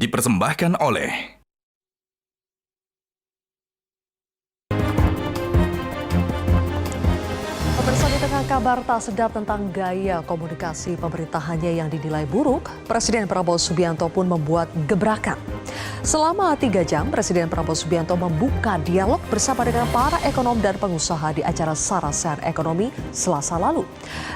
dipersembahkan oleh Pemirsa, di tengah kabar tak sedap tentang gaya komunikasi pemerintahannya yang dinilai buruk, Presiden Prabowo Subianto pun membuat gebrakan. Selama 3 jam, Presiden Prabowo Subianto membuka dialog bersama dengan para ekonom dan pengusaha di acara Sarasehan Ekonomi Selasa lalu.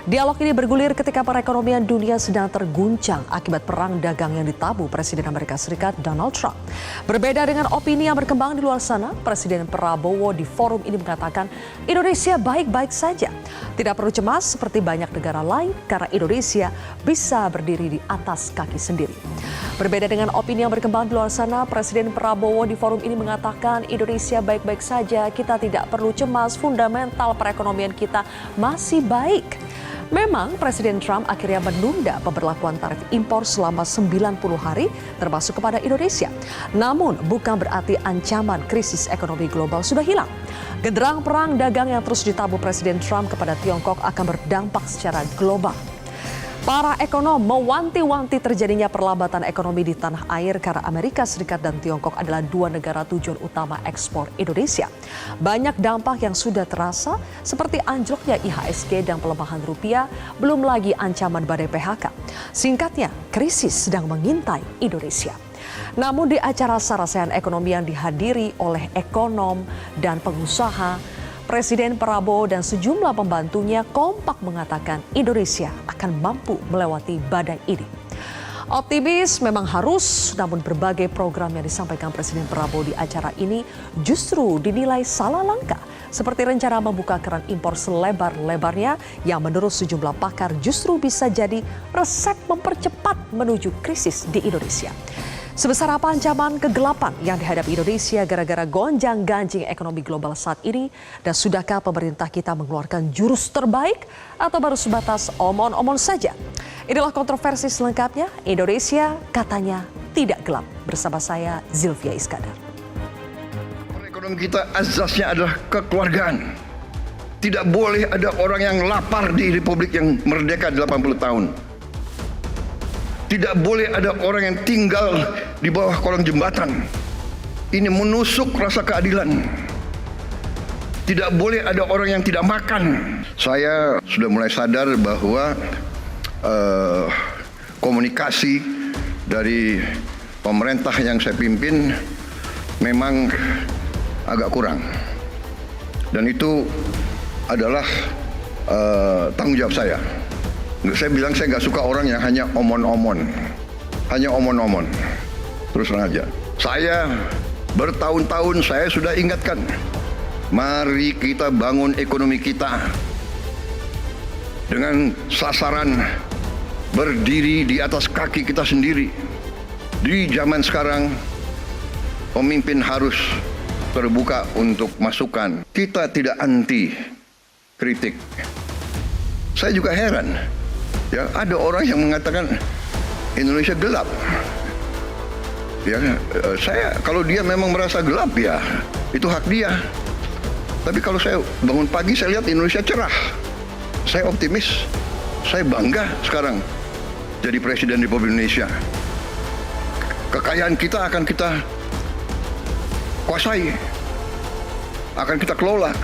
Dialog ini bergulir ketika perekonomian dunia sedang terguncang akibat perang dagang yang ditabuh Presiden Amerika Serikat Donald Trump. Berbeda dengan opini yang berkembang di luar sana, Presiden Prabowo di forum ini mengatakan Indonesia baik-baik saja. Tidak perlu cemas seperti banyak negara lain karena Indonesia bisa berdiri di atas kaki sendiri. Berbeda dengan opini yang berkembang di luar sana, Presiden Prabowo di forum ini mengatakan Indonesia baik-baik saja, kita tidak perlu cemas, fundamental perekonomian kita masih baik. Memang Presiden Trump akhirnya menunda pemberlakuan tarif impor selama 90 hari termasuk kepada Indonesia. Namun bukan berarti ancaman krisis ekonomi global sudah hilang. Genderang perang dagang yang terus ditabuh Presiden Trump kepada Tiongkok akan berdampak secara global. Para ekonom mewanti-wanti terjadinya perlambatan ekonomi di tanah air karena Amerika Serikat dan Tiongkok adalah 2 negara tujuan utama ekspor Indonesia. Banyak dampak yang sudah terasa seperti anjloknya IHSG dan pelemahan rupiah, belum lagi ancaman badai PHK. Singkatnya, krisis sedang mengintai Indonesia. Namun di acara Sarasehan Ekonomi yang dihadiri oleh ekonom dan pengusaha, Presiden Prabowo dan sejumlah pembantunya kompak mengatakan Indonesia akan mampu melewati badai ini. Optimis memang harus, namun berbagai program yang disampaikan Presiden Prabowo di acara ini justru dinilai salah langkah. Seperti rencana membuka keran impor selebar-lebarnya yang menurut sejumlah pakar justru bisa jadi resep mempercepat menuju krisis di Indonesia. Sebesar apa ancaman kegelapan yang dihadapi Indonesia gara-gara gonjang-ganjing ekonomi global saat ini? Dan sudahkah pemerintah kita mengeluarkan jurus terbaik atau baru sebatas omon-omon saja? Inilah kontroversi selengkapnya. Indonesia katanya tidak gelap. Bersama saya Zilvia Iskandar. Ekonomi kita azasnya adalah kekeluargaan. Tidak boleh ada orang yang lapar di Republik yang merdeka 80 tahun. Tidak boleh ada orang yang tinggal di bawah kolong jembatan. Ini menusuk rasa keadilan. Tidak boleh ada orang yang tidak makan. Saya sudah mulai sadar bahwa komunikasi dari pemerintah yang saya pimpin memang agak kurang. Dan itu adalah tanggung jawab saya. Saya bilang saya nggak suka orang yang hanya omon-omon. Hanya omon-omon. Terus terang aja. Saya bertahun-tahun saya sudah ingatkan. Mari kita bangun ekonomi kita. Dengan sasaran berdiri di atas kaki kita sendiri. Di zaman sekarang, pemimpin harus terbuka untuk masukan. Kita tidak anti kritik. Saya juga heran. Ya, ada orang yang mengatakan Indonesia gelap. Ya, saya kalau dia memang merasa gelap ya itu hak dia. Tapi kalau saya bangun pagi saya lihat Indonesia cerah. Saya optimis. Saya bangga sekarang jadi Presiden Republik Indonesia. Kekayaan kita akan kita kuasai. Akan kita kelola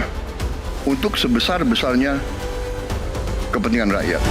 untuk sebesar-besarnya kepentingan rakyat.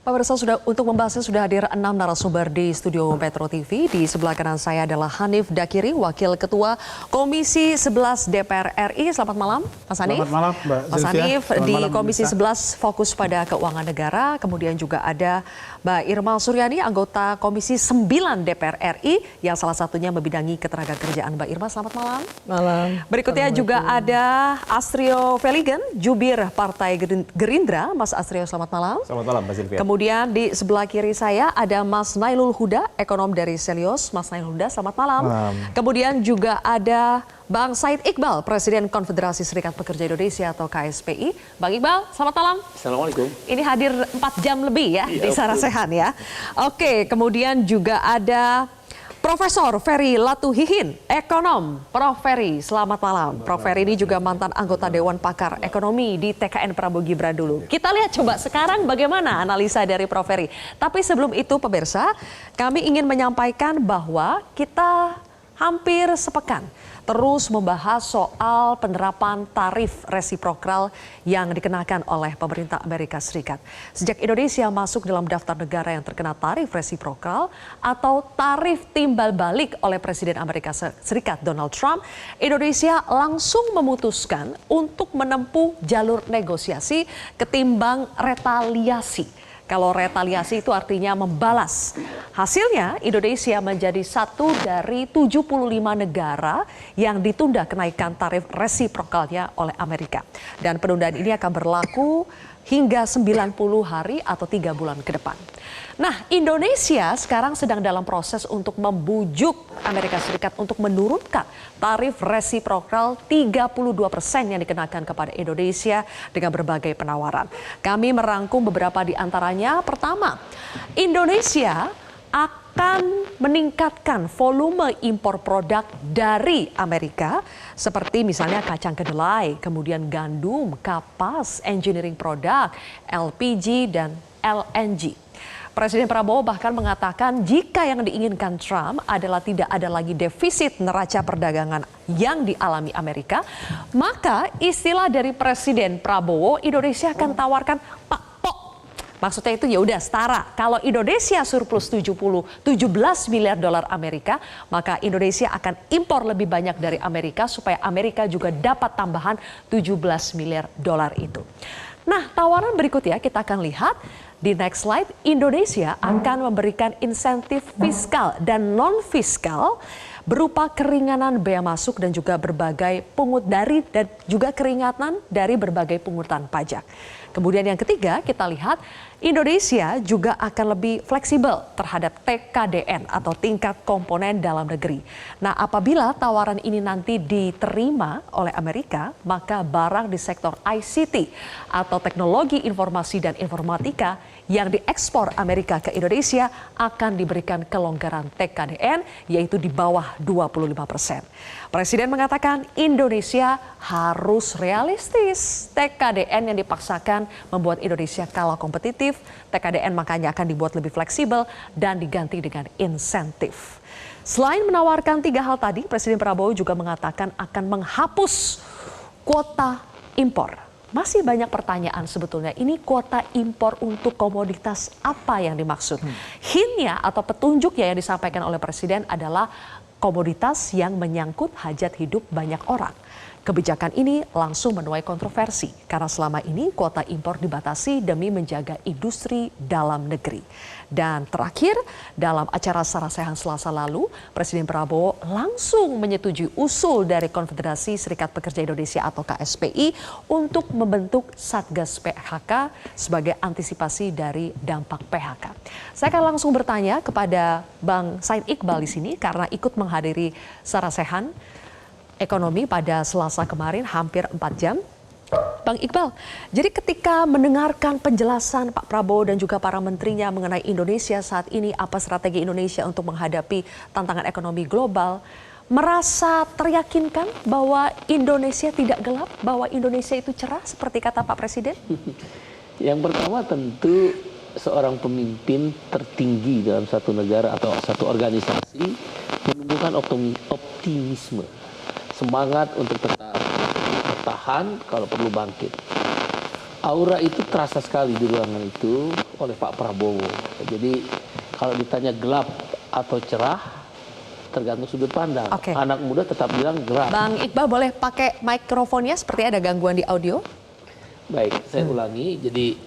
Pemirsa, untuk membahasnya sudah hadir 6 narasumber di studio Metro TV. Di sebelah kanan saya adalah Hanif Dakiri, Wakil Ketua Komisi 11 DPR RI. Selamat malam, Mas Hanif. Selamat malam, Mbak Mas Zilvia. Hanif Selamat di malam, Komisi Mbak. 11 fokus pada keuangan negara. Kemudian juga ada Mbak Irma Suryani, anggota Komisi 9 DPR RI, yang salah satunya membidangi ketenagakerjaan. Mbak Irma, selamat malam. Malam. Berikutnya juga ada Astrio Veligen, jubir Partai Gerindra. Mas Astrio, selamat malam. Selamat malam, Mbak Zilvia. Kemudian di sebelah kiri saya ada Mas Nailul Huda, ekonom dari Selios. Mas Nailul Huda, selamat malam. Malam. Kemudian juga ada Bang Said Iqbal, Presiden Konfederasi Serikat Pekerja Indonesia atau KSPI. Bang Iqbal, selamat malam. Assalamualaikum. Ini hadir 4 jam lebih ya Iya, di Sarasehan ya. Oke, kemudian juga ada Profesor Ferry Latuhihin, ekonom. Prof. Ferry, selamat malam. Prof. Ferry ini juga mantan anggota Dewan Pakar Ekonomi di TKN Prabowo Gibran dulu. Kita lihat coba sekarang bagaimana analisa dari Prof. Ferry. Tapi sebelum itu pemirsa, kami ingin menyampaikan bahwa kita hampir sepekan terus membahas soal penerapan tarif resiprokal yang dikenakan oleh pemerintah Amerika Serikat. Sejak Indonesia masuk dalam daftar negara yang terkena tarif resiprokal atau tarif timbal balik oleh Presiden Amerika Serikat Donald Trump, Indonesia langsung memutuskan untuk menempuh jalur negosiasi ketimbang retaliasi. Kalau retaliasi itu artinya membalas. Hasilnya Indonesia menjadi satu dari 75 negara yang ditunda kenaikan tarif resiprokalnya oleh Amerika. Dan penundaan ini akan berlaku hingga 90 hari atau 3 bulan ke depan. Nah, Indonesia sekarang sedang dalam proses untuk membujuk Amerika Serikat untuk menurunkan tarif resiprokal 32% yang dikenakan kepada Indonesia dengan berbagai penawaran. Kami merangkum beberapa di antaranya. Pertama, Indonesia akan meningkatkan volume impor produk dari Amerika seperti misalnya kacang kedelai, kemudian gandum, kapas, engineering product, LPG, dan LNG. Presiden Prabowo bahkan mengatakan jika yang diinginkan Trump adalah tidak ada lagi defisit neraca perdagangan yang dialami Amerika, maka istilah dari Presiden Prabowo, Indonesia akan tawarkan Pak Pok. Maksudnya itu ya udah setara. Kalau Indonesia surplus 17 miliar dolar Amerika, maka Indonesia akan impor lebih banyak dari Amerika supaya Amerika juga dapat tambahan 17 miliar dolar itu. Nah, tawaran berikutnya kita akan lihat di next slide. Indonesia akan memberikan insentif fiskal dan non-fiskal berupa keringanan bea masuk dan juga berbagai pungut dari dan juga keringanan dari berbagai pungutan pajak. Kemudian yang ketiga kita lihat Indonesia juga akan lebih fleksibel terhadap TKDN atau tingkat komponen dalam negeri. Nah, apabila tawaran ini nanti diterima oleh Amerika, maka barang di sektor ICT atau teknologi informasi dan informatika yang diekspor Amerika ke Indonesia akan diberikan kelonggaran TKDN yaitu di bawah 25%. Presiden mengatakan Indonesia harus realistis. TKDN yang dipaksakan membuat Indonesia kalah kompetitif. TKDN makanya akan dibuat lebih fleksibel dan diganti dengan insentif. Selain menawarkan 3 hal tadi, Presiden Prabowo juga mengatakan akan menghapus kuota impor. Masih banyak pertanyaan sebetulnya, ini kuota impor untuk komoditas apa yang dimaksud? Hintnya atau petunjuknya yang disampaikan oleh Presiden adalah komoditas yang menyangkut hajat hidup banyak orang. Kebijakan ini langsung menuai kontroversi karena selama ini kuota impor dibatasi demi menjaga industri dalam negeri. Dan terakhir, dalam acara Sarasehan Selasa lalu, Presiden Prabowo langsung menyetujui usul dari Konfederasi Serikat Pekerja Indonesia atau KSPI untuk membentuk Satgas PHK sebagai antisipasi dari dampak PHK. Saya akan langsung bertanya kepada Bang Said Iqbal di sini karena ikut menghadiri Sarasehan Ekonomi pada Selasa kemarin hampir 4 jam. Bang Iqbal, jadi ketika mendengarkan penjelasan Pak Prabowo dan juga para menterinya mengenai Indonesia saat ini, apa strategi Indonesia untuk menghadapi tantangan ekonomi global, merasa teryakinkan bahwa Indonesia tidak gelap, bahwa Indonesia itu cerah seperti kata Pak Presiden? Yang pertama tentu seorang pemimpin tertinggi dalam satu negara atau satu organisasi menumbuhkan optimisme. Semangat untuk tetap bertahan kalau perlu bangkit. Aura itu terasa sekali di ruangan itu oleh Pak Prabowo. Jadi kalau ditanya gelap atau cerah, tergantung sudut pandang. Oke. Anak muda tetap bilang gelap. Bang Iqbal boleh pakai mikrofonnya seperti ada gangguan di audio? Baik, saya ulangi. Jadi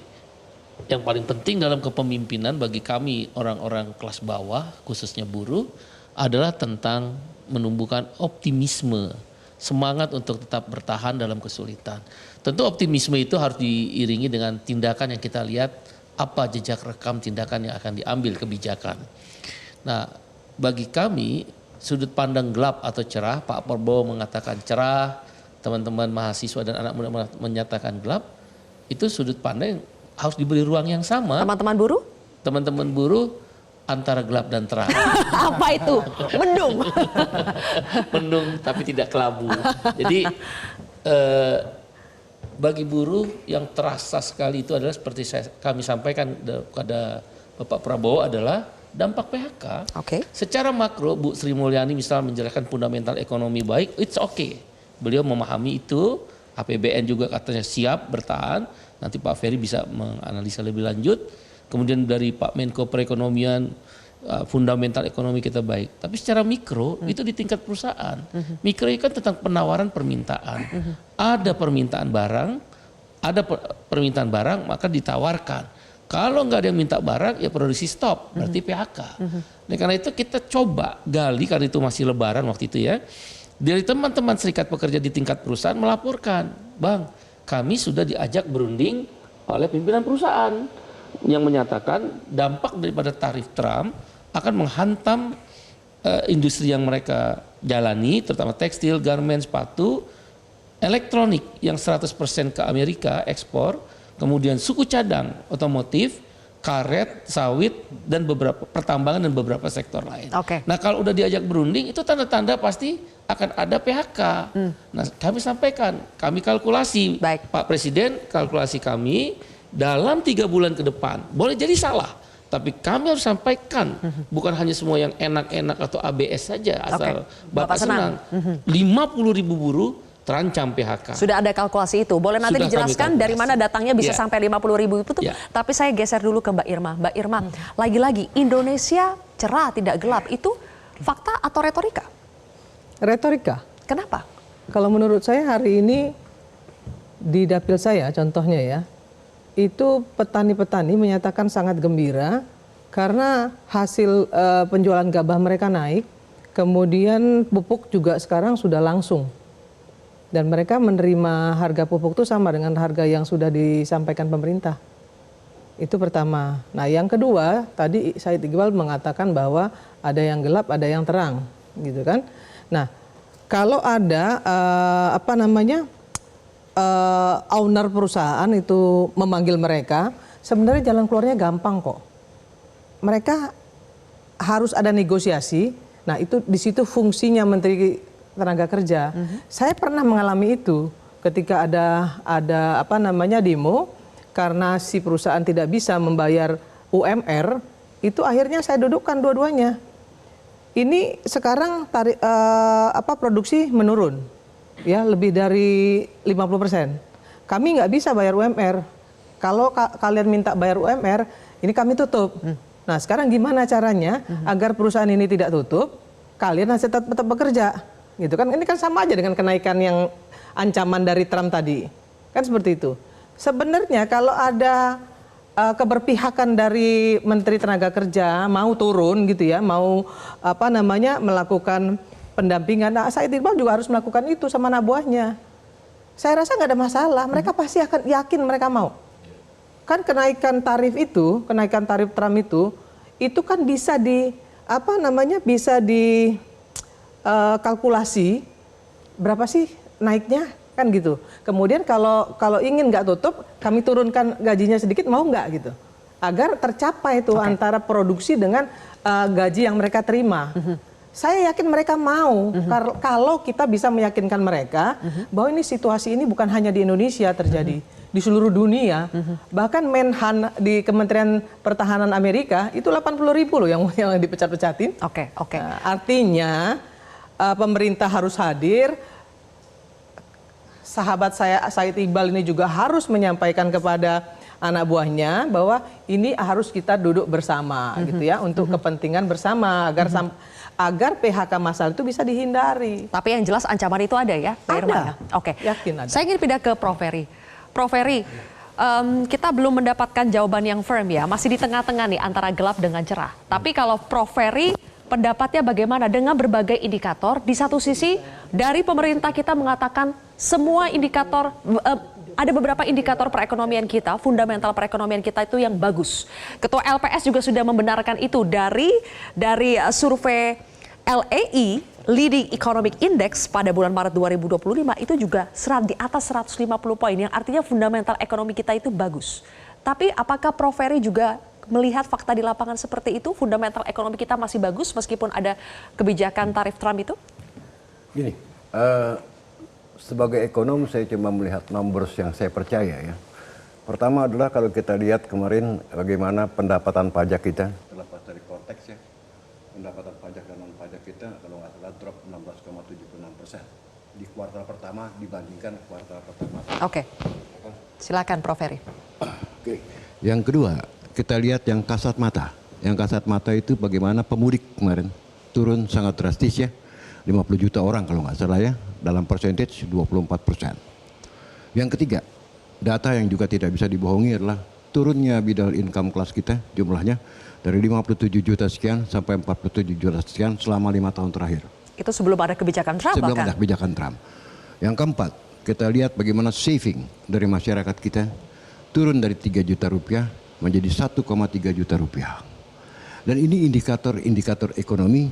yang paling penting dalam kepemimpinan bagi kami orang-orang kelas bawah, khususnya buruh, adalah tentang menumbuhkan optimisme, semangat untuk tetap bertahan dalam kesulitan. Tentu optimisme itu harus diiringi dengan tindakan yang kita lihat apa jejak rekam tindakan yang akan diambil kebijakan. Nah, bagi kami sudut pandang gelap atau cerah, Pak Prabowo mengatakan cerah, teman-teman mahasiswa dan anak muda menyatakan gelap, itu sudut pandang harus diberi ruang yang sama. Teman-teman buruh? Teman-teman buruh antara gelap dan terang. Apa itu? Mendung. Mendung tapi tidak kelabu. Jadi bagi buruh yang terasa sekali itu adalah seperti kami sampaikan kepada Bapak Prabowo adalah dampak PHK. Oke. Secara makro Bu Sri Mulyani misalnya menjelaskan fundamental ekonomi baik, it's okay. Beliau memahami itu, APBN juga katanya siap bertahan. Nanti Pak Ferry bisa menganalisa lebih lanjut. Kemudian dari Pak Menko Perekonomian, fundamental ekonomi kita baik. Tapi secara mikro itu di tingkat perusahaan. Mikro itu kan tentang penawaran permintaan. Ada permintaan barang, maka ditawarkan. Kalau nggak ada yang minta barang, ya produksi stop, berarti PHK. Nah, karena itu kita coba gali, karena itu masih lebaran waktu itu ya. Dari teman-teman serikat pekerja di tingkat perusahaan melaporkan, Bang, kami sudah diajak berunding oleh pimpinan perusahaan yang menyatakan dampak daripada tarif Trump akan menghantam industri yang mereka jalani, terutama tekstil, garmen, sepatu, elektronik yang 100% ke Amerika ekspor, kemudian suku cadang, otomotif, karet, sawit, dan beberapa pertambangan dan beberapa sektor lain. Oke. Nah kalau udah diajak berunding itu tanda-tanda pasti akan ada PHK. Nah kami sampaikan, kami kalkulasi, Baik. Pak Presiden kalkulasi kami dalam 3 bulan ke depan. Boleh jadi salah, tapi kami harus sampaikan bukan hanya semua yang enak-enak atau ABS saja asal Bapak senang. 50.000 buruh terancam PHK. Sudah ada kalkulasi itu. Boleh nanti Sudah dijelaskan dari mana datangnya bisa Ya. sampai 50.000 itu tuh. Ya. Tapi saya geser dulu ke Mbak Irma. Mbak Irma, lagi-lagi Indonesia cerah tidak gelap itu fakta atau retorika? Retorika. Kenapa? Kalau menurut saya hari ini di dapil saya contohnya ya, itu petani-petani menyatakan sangat gembira karena hasil penjualan gabah mereka naik, kemudian pupuk juga sekarang sudah langsung. Dan mereka menerima harga pupuk itu sama dengan harga yang sudah disampaikan pemerintah. Itu pertama. Nah yang kedua, tadi Said Iqbal mengatakan bahwa ada yang gelap, ada yang terang, gitu kan. Nah kalau ada owner perusahaan itu memanggil mereka, sebenarnya jalan keluarnya gampang kok. Mereka harus ada negosiasi. Nah, itu di situ fungsinya Menteri Tenaga Kerja. Saya pernah mengalami itu ketika ada demo karena si perusahaan tidak bisa membayar UMR, itu akhirnya saya dudukkan dua-duanya. Ini sekarang produksi menurun. Ya, lebih dari 50%. Kami nggak bisa bayar UMR. Kalau kalian minta bayar UMR, ini kami tutup. Nah, sekarang gimana caranya agar perusahaan ini tidak tutup? Kalian harus tetap bekerja, gitu kan? Ini kan sama aja dengan kenaikan yang ancaman dari Trump tadi, kan seperti itu. Sebenarnya kalau ada keberpihakan dari Menteri Tenaga Kerja mau turun, gitu ya, mau melakukan pendampingan. Nah, Said Iqbal juga harus melakukan itu sama anak buahnya. Saya rasa nggak ada masalah. Mereka pasti akan yakin mereka mau. Kan kenaikan tarif Trump itu kan bisa kalkulasi berapa sih naiknya kan gitu. Kemudian kalau ingin nggak tutup, kami turunkan gajinya sedikit, mau nggak gitu. Agar tercapai itu antara produksi dengan gaji yang mereka terima. Saya yakin mereka mau kalau kita bisa meyakinkan mereka bahwa ini situasi ini bukan hanya di Indonesia terjadi, di seluruh dunia. Bahkan Menhan di Kementerian Pertahanan Amerika itu 80.000 loh yang dipecat-pecatin. Oke. Nah, artinya pemerintah harus hadir. Sahabat saya Said Iqbal ini juga harus menyampaikan kepada anak buahnya bahwa ini harus kita duduk bersama gitu ya untuk kepentingan bersama agar PHK massal itu bisa dihindari. Tapi yang jelas ancaman itu ada ya, Pak Irma? Ada. Oke. Yakin ada. Saya ingin pindah ke Prof. Ferry. Prof. Ferry, kita belum mendapatkan jawaban yang firm ya, masih di tengah-tengah nih antara gelap dengan cerah. Tapi kalau Prof. Ferry pendapatnya bagaimana dengan berbagai indikator? Di satu sisi dari pemerintah kita mengatakan semua indikator, ada beberapa indikator perekonomian kita, fundamental perekonomian kita itu yang bagus. Ketua LPS juga sudah membenarkan itu dari survei LEI, Leading Economic Index pada bulan Maret 2025 itu juga di atas 150 poin, yang artinya fundamental ekonomi kita itu bagus. Tapi apakah Prof. Ferry juga melihat fakta di lapangan seperti itu, fundamental ekonomi kita masih bagus meskipun ada kebijakan tarif Trump itu? Gini, sebagai ekonom saya cuma melihat numbers yang saya percaya ya. Pertama adalah kalau kita lihat kemarin bagaimana pendapatan pajak kita terlepas dari konteks ya, pendapatan pajak dan non pajak kita kalau nggak salah drop 16,76% di kuartal pertama dibandingkan kuartal pertama. Oke, silakan Prof. Ferry. Oke. Yang kedua, kita lihat yang kasat mata. Yang kasat mata itu bagaimana pemudik kemarin turun sangat drastis ya, 50 juta orang kalau nggak salah ya, dalam percentage 24%. Yang ketiga, data yang juga tidak bisa dibohongi adalah turunnya middle income class kita jumlahnya dari 57 juta sekian sampai 47 juta sekian selama 5 tahun terakhir. Itu sebelum ada kebijakan Trump Sebelum bahkan. ada kebijakan Trump. Yang keempat, kita lihat bagaimana saving dari masyarakat kita turun dari 3 juta rupiah menjadi 1,3 juta rupiah. Dan ini indikator-indikator ekonomi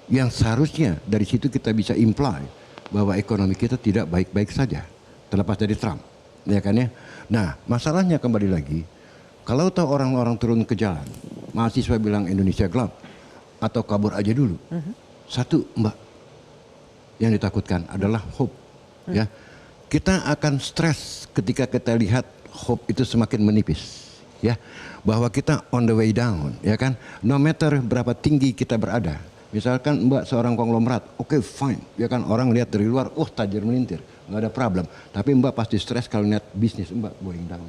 yang seharusnya dari situ kita bisa imply bahwa ekonomi kita tidak baik-baik saja terlepas dari Trump, ya kan ya. Nah, masalahnya kembali lagi, kalau tahu orang-orang turun ke jalan, mahasiswa bilang Indonesia gelap atau kabur aja dulu. Satu, Mbak, yang ditakutkan adalah hope, ya. Kita akan stres ketika kita lihat hope itu semakin menipis, ya, bahwa kita on the way down, ya kan. No matter berapa tinggi kita berada. Misalkan Mbak seorang konglomerat, oke, fine, ya kan, orang lihat dari luar, oh tajir melintir, nggak ada problem. Tapi Mbak pasti stres kalau lihat bisnis Mbak going down,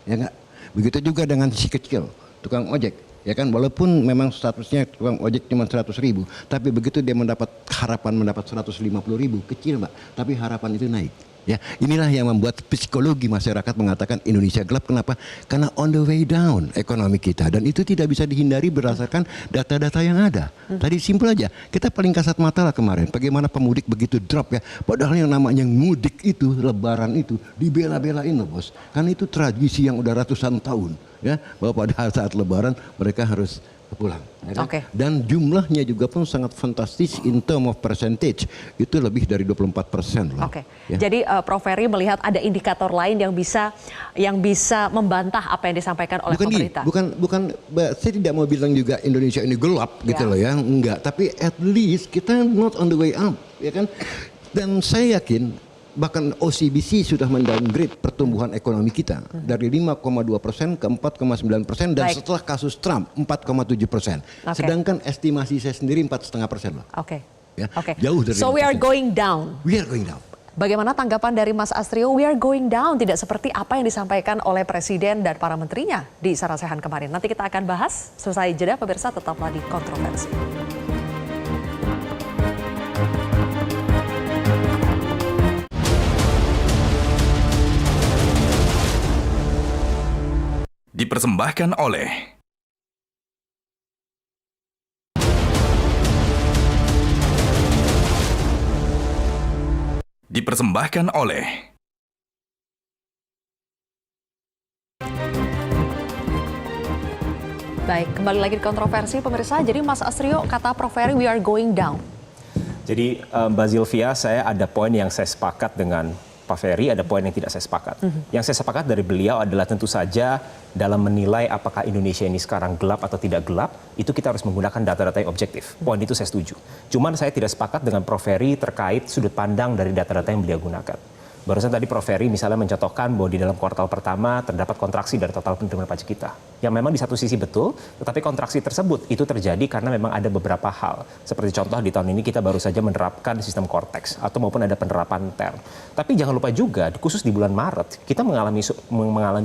ya nggak? Begitu juga dengan si kecil, tukang ojek, ya kan, walaupun memang statusnya tukang ojek cuma 100.000, tapi begitu dia mendapat harapan mendapat 150.000, kecil Mbak, tapi harapan itu naik. Ya, inilah yang membuat psikologi masyarakat mengatakan Indonesia gelap. Kenapa? Karena on the way down ekonomi kita, dan itu tidak bisa dihindari berdasarkan data-data yang ada. Tadi simpel aja, kita paling kasat mata lah kemarin, bagaimana pemudik begitu drop ya. Padahal yang namanya mudik itu, lebaran itu dibela-belain loh bos. Karena itu tradisi yang udah ratusan tahun ya, bahwa pada saat lebaran mereka harus pulang, ya kan? Dan jumlahnya juga pun sangat fantastis in term of percentage, itu lebih dari 24% loh. Ya. Jadi Prof. Ferry melihat ada indikator lain yang bisa membantah apa yang disampaikan oleh pemerintah. Bukan, saya tidak mau bilang juga Indonesia ini gelap gitu loh ya, enggak. Tapi at least kita not on the way up, ya kan? Dan saya yakin bahkan OCBC sudah mendowngrade pertumbuhan ekonomi kita dari 5,2% ke 4,9%, dan setelah kasus Trump 4,7%. Sedangkan estimasi saya sendiri 4,5% loh. Ya, jauh dari. So we are going down. We are going down. Bagaimana tanggapan dari Mas Astrio? We are going down, tidak seperti apa yang disampaikan oleh Presiden dan para menterinya di Sarasehan kemarin. Nanti kita akan bahas selesai jeda, pemirsa, tetaplah di Kontroversi. Dipersembahkan oleh Baik, kembali lagi di Kontroversi, pemirsa. Jadi Mas Astrio, kata Prof. Ferry, we are going down. Jadi Mbak Zilvia, saya ada poin yang saya sepakat dengan Pak Ferry, ada poin yang tidak saya sepakat. Yang saya sepakat dari beliau adalah tentu saja dalam menilai apakah Indonesia ini sekarang gelap atau tidak gelap, itu kita harus menggunakan data-data yang objektif. Poin itu saya setuju. Cuman saya tidak sepakat dengan Prof. Ferry terkait sudut pandang dari data-data yang beliau gunakan. Barusan tadi Prof. Ferry misalnya mencontohkan bahwa di dalam kuartal pertama terdapat kontraksi dari total penerimaan pajak kita. Yang memang di satu sisi betul, tetapi kontraksi tersebut itu terjadi karena memang ada beberapa hal. Seperti contoh di tahun ini kita baru saja menerapkan sistem Cortex atau maupun ada penerapan TER. Tapi jangan lupa juga, khusus di bulan Maret, kita mengalami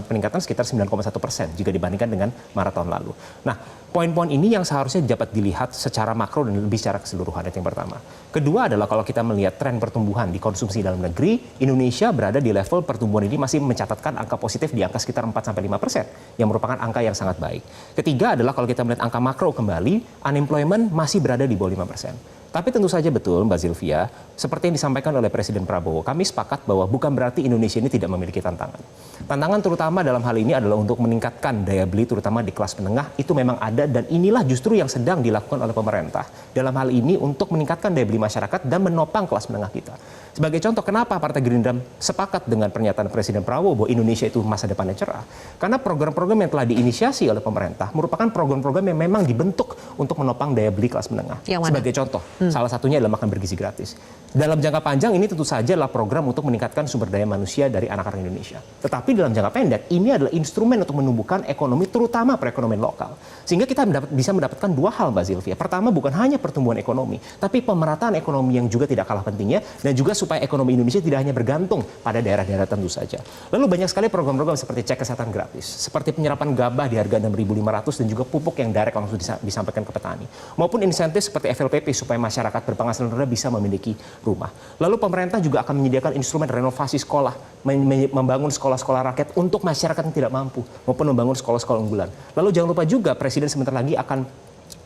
peningkatan sekitar 9,1% jika dibandingkan dengan Maret tahun lalu. Nah, poin-poin ini yang seharusnya dapat dilihat secara makro dan lebih secara keseluruhan, itu yang pertama. Kedua adalah kalau kita melihat tren pertumbuhan di konsumsi dalam negeri, Indonesia berada di level pertumbuhan ini masih mencatatkan angka positif di angka sekitar 4-5%, yang merupakan angka yang sangat baik. Ketiga adalah kalau kita melihat angka makro kembali, unemployment masih berada di bawah 5%. Tapi tentu saja betul Mbak Zilvia, seperti yang disampaikan oleh Presiden Prabowo, kami sepakat bahwa bukan berarti Indonesia ini tidak memiliki tantangan. Tantangan terutama dalam hal ini adalah untuk meningkatkan daya beli terutama di kelas menengah, itu memang ada, dan inilah justru yang sedang dilakukan oleh pemerintah. Dalam hal ini untuk meningkatkan daya beli masyarakat dan menopang kelas menengah kita. Sebagai contoh, kenapa Partai Gerindra sepakat dengan pernyataan Presiden Prabowo bahwa Indonesia itu masa depannya cerah? Karena program-program yang telah diinisiasi oleh pemerintah merupakan program-program yang memang dibentuk untuk menopang daya beli kelas menengah. Sebagai contoh, salah satunya adalah makan bergizi gratis. Dalam jangka panjang ini tentu saja adalah program untuk meningkatkan sumber daya manusia dari anak-anak Indonesia. Tetapi dalam jangka pendek, ini adalah instrumen untuk menumbuhkan ekonomi, terutama perekonomian lokal. Sehingga kita bisa mendapatkan dua hal, Mbak Zilvia. Pertama, bukan hanya pertumbuhan ekonomi, tapi pemerataan ekonomi yang juga tidak kalah pentingnya, dan juga supaya ekonomi Indonesia tidak hanya bergantung pada daerah-daerah tentu saja. Lalu banyak sekali program-program seperti cek kesehatan gratis, seperti penyerapan gabah di harga 6.500 dan juga pupuk yang direct langsung disampaikan ke petani, maupun insentif seperti FLPP supaya masyarakat berpenghasilan rendah bisa memiliki rumah. Lalu pemerintah juga akan menyediakan instrumen renovasi sekolah, membangun sekolah-sekolah rakyat untuk masyarakat yang tidak mampu, maupun membangun sekolah-sekolah unggulan. Lalu jangan lupa juga Presiden sebentar lagi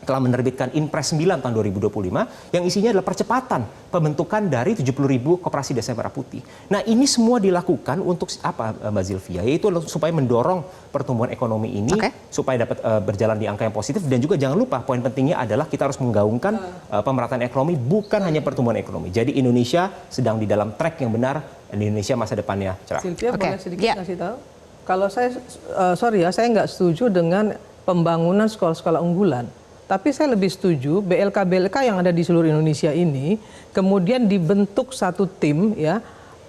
telah menerbitkan Inpres 9 tahun 2025 yang isinya adalah percepatan pembentukan dari 70.000 koperasi desa merah putih. Nah, ini semua dilakukan untuk apa, Mbak Zilvia? Yaitu supaya mendorong pertumbuhan ekonomi ini supaya dapat berjalan di angka yang positif, dan juga jangan lupa poin pentingnya adalah kita harus menggaungkan pemerataan ekonomi, bukan hanya pertumbuhan ekonomi. Jadi Indonesia sedang di dalam track yang benar, dan Indonesia masa depannya cerah. Silvia, boleh sedikit kasih tahu? Kalau saya, saya nggak setuju dengan pembangunan sekolah-sekolah unggulan. Tapi saya lebih setuju BLK-BLK yang ada di seluruh Indonesia ini kemudian dibentuk satu tim ya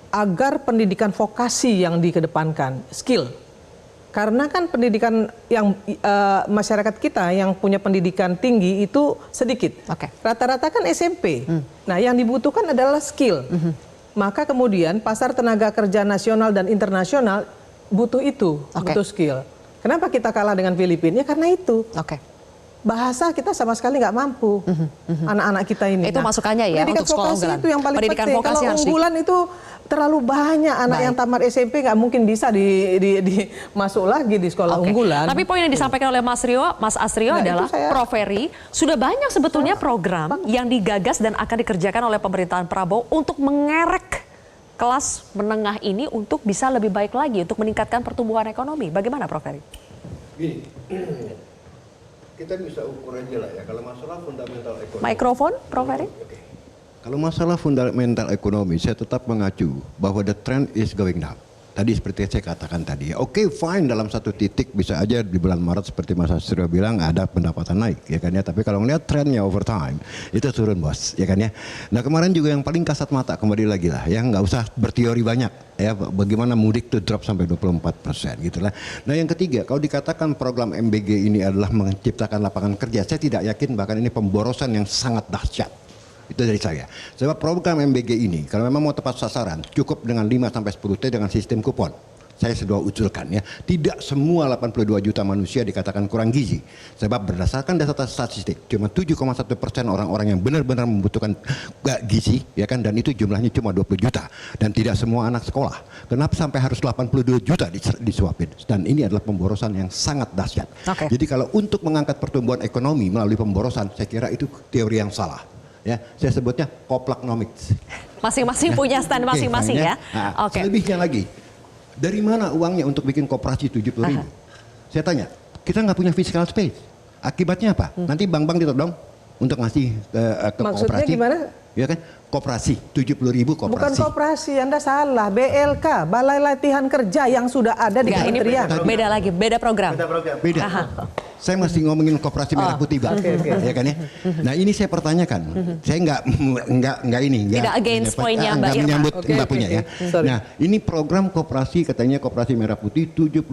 agar pendidikan vokasi yang dikedepankan, skill. Karena kan pendidikan yang masyarakat kita yang punya pendidikan tinggi itu sedikit. Rata-rata kan SMP. Nah, yang dibutuhkan adalah skill. Maka kemudian pasar tenaga kerja nasional dan internasional butuh itu, butuh skill. Kenapa kita kalah dengan Filipina? Ya karena itu. Bahasa kita sama sekali nggak mampu, anak-anak kita ini. Itu masukannya ya untuk sekolah unggulan. Itu yang paling pendidikan penting. vokasi Kalau unggulan itu terlalu banyak anak yang tamat SMP nggak mungkin bisa masuk lagi di sekolah unggulan. Tapi poin yang disampaikan oleh Mas Astrio adalah Prof. Ferry, sudah banyak sebetulnya program yang digagas dan akan dikerjakan oleh pemerintahan Prabowo untuk mengerek kelas menengah ini untuk bisa lebih baik lagi untuk meningkatkan pertumbuhan ekonomi. Bagaimana Prof. Ferry? Gini, kita bisa ukur aja lah ya, kalau masalah fundamental ekonomi. Mikrofon, Prof. Ferry. Kalau masalah fundamental ekonomi, saya tetap mengacu bahwa the trend is going down. Tadi seperti saya katakan tadi, oke, fine, dalam satu titik bisa aja di bulan Maret seperti Mas Astrio bilang ada pendapatan naik, ya kan ya. Tapi kalau melihat trennya over time itu turun, bos, ya kan ya. Nah, kemarin juga yang paling kasat mata kembali lagi lah, ya nggak usah berteori banyak, ya bagaimana mudik to drop sampai 24% gitulah. Nah, yang ketiga, kalau dikatakan program MBG ini adalah menciptakan lapangan kerja, saya tidak yakin, bahkan ini pemborosan yang sangat dahsyat. Itu dari saya. Sebab program MBG ini kalau memang mau tepat sasaran cukup dengan 5-10 T dengan sistem kupon. Saya sudah usulkan ya. Tidak semua 82 juta manusia dikatakan kurang gizi. Sebab berdasarkan data statistik cuma 7,1% orang-orang yang benar-benar membutuhkan gizi ya kan, dan itu jumlahnya cuma 20 juta dan tidak semua anak sekolah. Kenapa sampai harus 82 juta disuapin? Dan ini adalah pemborosan yang sangat dahsyat. Jadi kalau untuk mengangkat pertumbuhan ekonomi melalui pemborosan, saya kira itu teori yang salah. Ya, saya sebutnya koplaknomics. Masing-masing punya stand masing-masing ya. Nah, selebihnya lagi, dari mana uangnya untuk bikin koperasi 70.000? Saya tanya, kita nggak punya fiscal space. Akibatnya apa? Nanti bank-bank ditodong untuk ngasih ke maksudnya koperasi. Gimana? Ya kan? Koperasi, 70.000 koperasi. Bukan koperasi, Anda salah. BLK, Balai Latihan Kerja yang sudah ada di kementerian. Beda lagi, beda program. Beda. Saya masih ngomongin koperasi merah putih, Bang. Ya kan ya. Nah, ini saya pertanyakan. Saya nggak ini. Tidak against poinnya Mbak Irma. Menyambut Mbak punya ya. Nah, ini program koperasi, katanya koperasi merah putih 70.000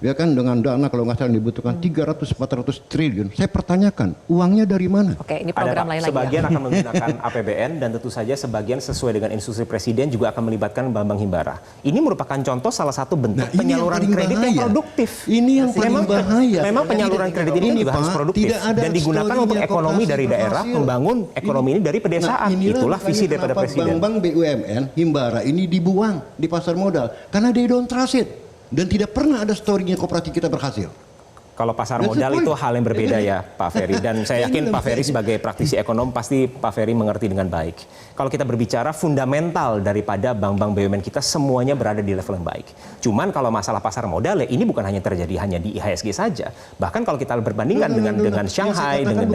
ya kan, dengan dana kalau nggak salah dibutuhkan 300-400 triliun. Saya pertanyakan, uangnya dari mana? Ini program lain lagi. Sebagian akan menggunakan APBN dan tentu saja sebagian sesuai dengan instruksi Presiden juga akan melibatkan Bambang Himbara. Ini merupakan contoh salah satu bentuk penyaluran kredit yang produktif. Ini yang paling bahaya. Memang penyaluran kredit ini juga harus produktif dan digunakan untuk ekonomi dari daerah, membangun ekonomi ini dari pedesaan. Itulah visi daripada Presiden. Bank BUMN Himbara ini dibuang di pasar modal karena they don't trust it, dan tidak pernah ada story-nya koperasi kita berhasil. Kalau pasar modal itu hal yang berbeda ya Pak Ferry. Dan saya yakin Pak Ferry sebagai praktisi ekonom pasti Pak Ferry mengerti dengan baik. Kalau kita berbicara fundamental daripada bank-bank BUMN kita semuanya berada di level yang baik. Cuman kalau masalah pasar modal ya ini bukan hanya terjadi hanya di IHSG saja. Bahkan kalau kita berbandingkan dengan Shanghai, dengan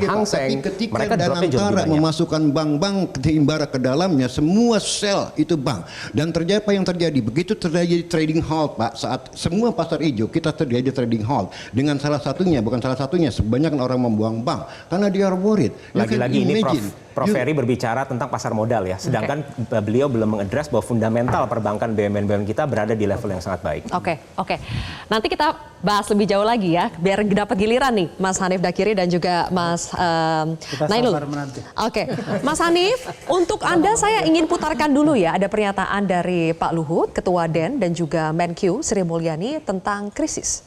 Hang Seng, mereka dropnya jauh lebih banyak. Memasukkan bank-bank Himbara ke dalamnya, semua sell itu bank. Dan terjadi apa yang terjadi? Begitu terjadi trading halt Pak, saat semua pasar hijau kita terjadi trading halt. Dengan salah satunya, bukan salah satunya, sebanyak orang membuang bank karena dia worried. Lagi-lagi ini Prof Ferry berbicara tentang pasar modal ya, sedangkan beliau belum mengadres bahwa fundamental perbankan BUMN kita berada di level yang sangat baik. Oke. Nanti kita bahas lebih jauh lagi ya, biar dapat giliran nih Mas Hanif Dakiri dan juga Mas Nailul. Oke, Mas Hanif, untuk Anda saya ingin putarkan dulu ya, ada pernyataan dari Pak Luhut, Ketua DEN dan juga Menkyu Sri Mulyani tentang krisis.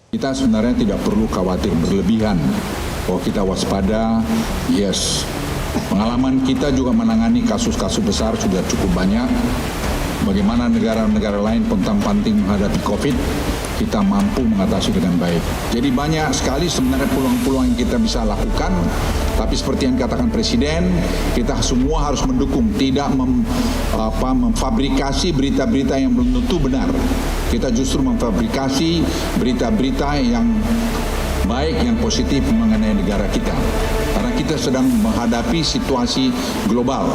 Kita sebenarnya tidak perlu khawatir berlebihan. Kalau kita waspada, yes. Pengalaman kita juga menangani kasus-kasus besar sudah cukup banyak. Bagaimana negara-negara lain pontang-panting menghadapi COVID, kita mampu mengatasi dengan baik. Jadi banyak sekali sebenarnya peluang-peluang yang kita bisa lakukan. Tapi seperti yang dikatakan Presiden, kita semua harus mendukung, tidak memfabrikasi berita-berita yang belum tentu benar. Kita justru memfabrikasi berita-berita yang baik, yang positif mengenai negara kita. Karena kita sedang menghadapi situasi global.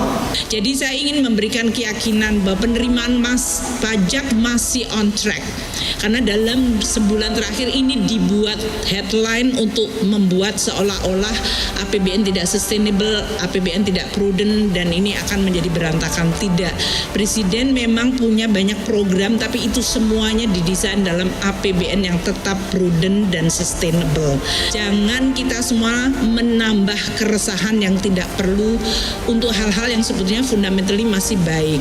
Jadi saya ingin memberikan keyakinan bahwa penerimaan pajak masih on track. Karena dalam sebulan terakhir ini dibuat headline untuk membuat seolah-olah APBN tidak sustainable, APBN tidak prudent, dan ini akan menjadi berantakan. Tidak. Presiden memang punya banyak program, tapi itu semuanya didesain dalam APBN yang tetap prudent dan sustainable. Jangan kita semua menambah keresahan yang tidak perlu untuk hal-hal yang sebetulnya fundamentally masih baik.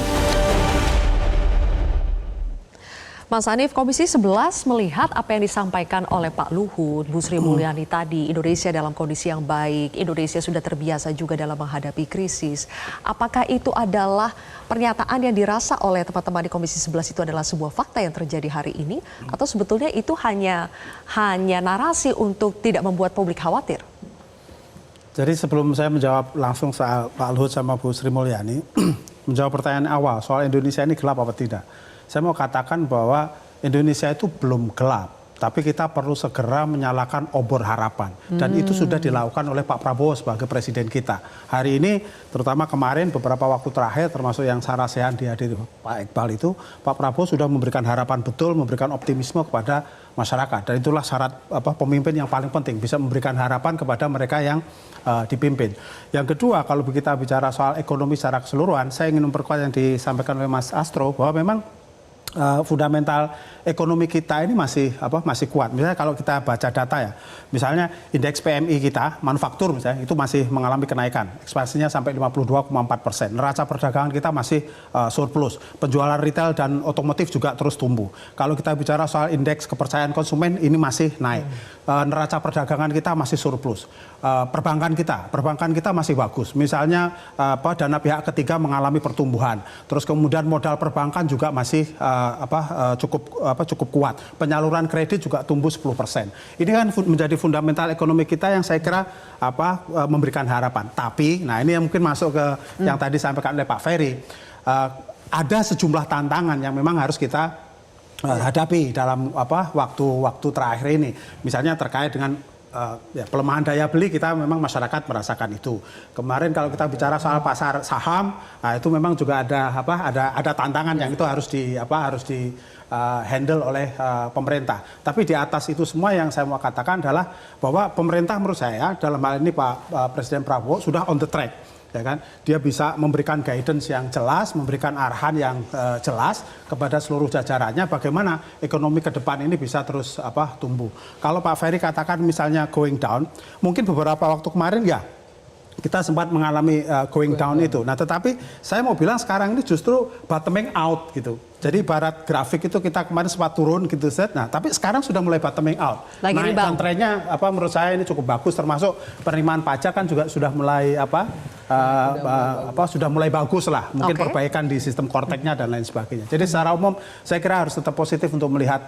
Mas Hanif, Komisi 11 melihat apa yang disampaikan oleh Pak Luhut, Bu Sri Mulyani tadi, Indonesia dalam kondisi yang baik, Indonesia sudah terbiasa juga dalam menghadapi krisis. Apakah itu adalah pernyataan yang dirasa oleh teman-teman di Komisi 11 itu adalah sebuah fakta yang terjadi hari ini, atau sebetulnya itu hanya narasi untuk tidak membuat publik khawatir? Jadi sebelum saya menjawab langsung soal Pak Luhut sama Bu Sri Mulyani, menjawab pertanyaan awal soal Indonesia ini gelap apa tidak. Saya mau katakan bahwa Indonesia itu belum gelap, tapi kita perlu segera menyalakan obor harapan. Dan itu sudah dilakukan oleh Pak Prabowo sebagai presiden kita. Hari ini, terutama kemarin beberapa waktu terakhir, termasuk yang sarasehan dihadiri Pak Iqbal itu, Pak Prabowo sudah memberikan harapan betul, memberikan optimisme kepada masyarakat. Dan itulah syarat pemimpin yang paling penting, bisa memberikan harapan kepada mereka yang dipimpin. Yang kedua, kalau kita bicara soal ekonomi secara keseluruhan, saya ingin memperkuat yang disampaikan oleh Mas Astro, bahwa memang fundamental ekonomi kita ini masih kuat. Misalnya kalau kita baca data ya, misalnya indeks PMI kita, manufaktur misalnya, itu masih mengalami kenaikan. Ekspansinya sampai 52,4%. Neraca perdagangan kita masih surplus. Penjualan retail dan otomotif juga terus tumbuh. Kalau kita bicara soal indeks kepercayaan konsumen, ini masih naik. Neraca perdagangan kita masih surplus. Perbankan kita masih bagus. Misalnya dana pihak ketiga mengalami pertumbuhan. Terus kemudian modal perbankan juga masih cukup kuat. Penyaluran kredit juga tumbuh 10%. Ini kan menjadi fundamental ekonomi kita yang saya kira memberikan harapan. Tapi, nah ini yang mungkin masuk ke yang tadi disampaikan oleh Pak Ferry. Ada sejumlah tantangan yang memang harus kita hadapi dalam waktu terakhir ini. Misalnya terkait dengan pelemahan daya beli, kita memang masyarakat merasakan itu. Kemarin kalau kita bicara soal pasar saham, nah itu memang juga ada tantangan yang itu harus di handle oleh pemerintah. Tapi di atas itu semua yang saya mau katakan adalah bahwa pemerintah menurut saya dalam hal ini Pak Presiden Prabowo sudah on the track. Ya kan? Dia bisa memberikan guidance yang jelas, memberikan arahan yang jelas kepada seluruh jajarannya bagaimana ekonomi ke depan ini bisa terus tumbuh. Kalau Pak Ferry katakan misalnya going down, mungkin beberapa waktu kemarin ya kita sempat mengalami going down itu. Nah, tetapi saya mau bilang sekarang ini justru bottoming out gitu. Jadi ibarat grafik itu kita kemarin sempat turun gitu set. Nah, tapi sekarang sudah mulai bottoming out. Lagi Naik rebound. dan trennya menurut saya ini cukup bagus, termasuk penerimaan pajak kan juga sudah mulai sudah mulai bagus lah. Mungkin Oke. perbaikan di sistem korteknya dan lain sebagainya. Jadi secara umum saya kira harus tetap positif untuk melihat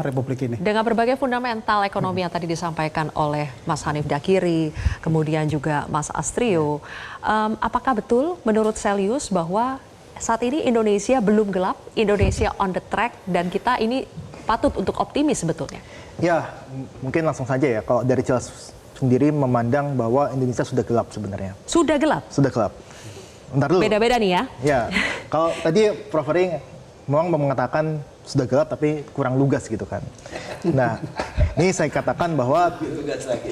Republik ini. Dengan berbagai fundamental ekonomi yang tadi disampaikan oleh Mas Hanif Dakiri, kemudian juga Mas Astrio, apakah betul menurut Selyus bahwa saat ini Indonesia belum gelap, Indonesia on the track, dan kita ini patut untuk optimis sebetulnya? Ya, mungkin langsung saja ya. Kalau dari Cels sendiri memandang bahwa Indonesia sudah gelap sebenarnya. Sudah gelap? Sudah gelap. Bentar dulu. Beda-beda nih ya? Ya, kalau tadi Prof. Ering memang mengatakan sudah gelap tapi kurang lugas gitu kan. Nah, ini saya katakan bahwa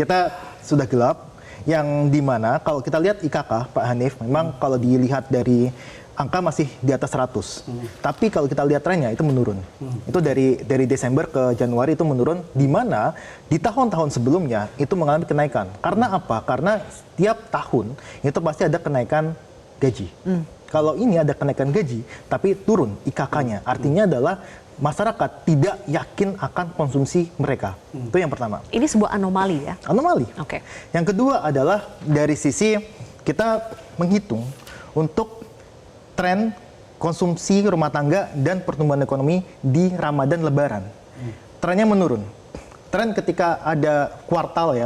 kita sudah gelap, yang dimana kalau kita lihat IKK, Pak Hanif, memang kalau dilihat dari angka masih di atas 100. Tapi kalau kita lihat trennya itu menurun. Itu dari Desember ke Januari itu menurun, di mana di tahun-tahun sebelumnya itu mengalami kenaikan. Karena apa? Karena setiap tahun itu pasti ada kenaikan gaji. Kalau ini ada kenaikan gaji, tapi turun IKK-nya. Artinya adalah masyarakat tidak yakin akan konsumsi mereka. Itu yang pertama. Ini sebuah anomali ya? Anomali. Oke. Yang kedua adalah dari sisi kita menghitung untuk tren konsumsi rumah tangga dan pertumbuhan ekonomi di Ramadan Lebaran. Trennya menurun. Tren ketika ada kuartal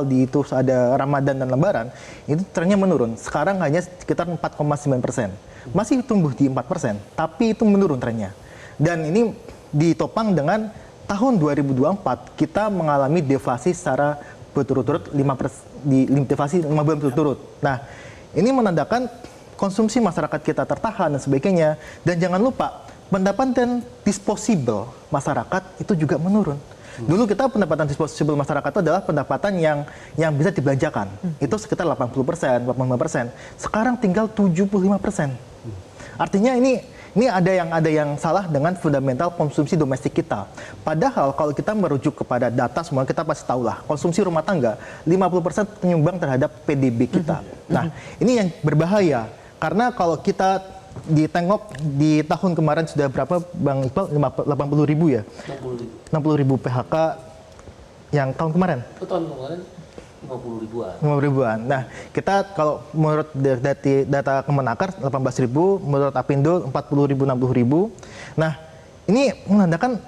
di itu ada Ramadan dan Lebaran, itu trennya menurun. Sekarang hanya sekitar 4,9%. Masih tumbuh di 4%, tapi itu menurun trennya. Dan ini ditopang dengan tahun 2024 kita mengalami deflasi secara berturut-turut deflasi 5 bulan berturut-turut. Nah, ini menandakan konsumsi masyarakat kita tertahan dan sebagainya. Dan jangan lupa, pendapatan disposable masyarakat itu juga menurun. Dulu kita pendapatan disposable masyarakat itu adalah pendapatan yang bisa dibelanjakan. Itu sekitar 80%, 85%. Sekarang tinggal 75%. Artinya ini ada yang salah dengan fundamental konsumsi domestik kita. Padahal kalau kita merujuk kepada data semua, kita pasti tahu lah, konsumsi rumah tangga 50% penyumbang terhadap PDB kita. Nah, ini yang berbahaya. Karena kalau kita ditengok di tahun kemarin sudah berapa Bang Iqbal? 80.000 ya? 60.000 PHK yang tahun kemarin? Tahun kemarin 50 ribuan. 50 ribuan. Nah, kita kalau menurut data Kemenaker 18.000, menurut Apindo 40.000, 60.000. Nah, ini menandakan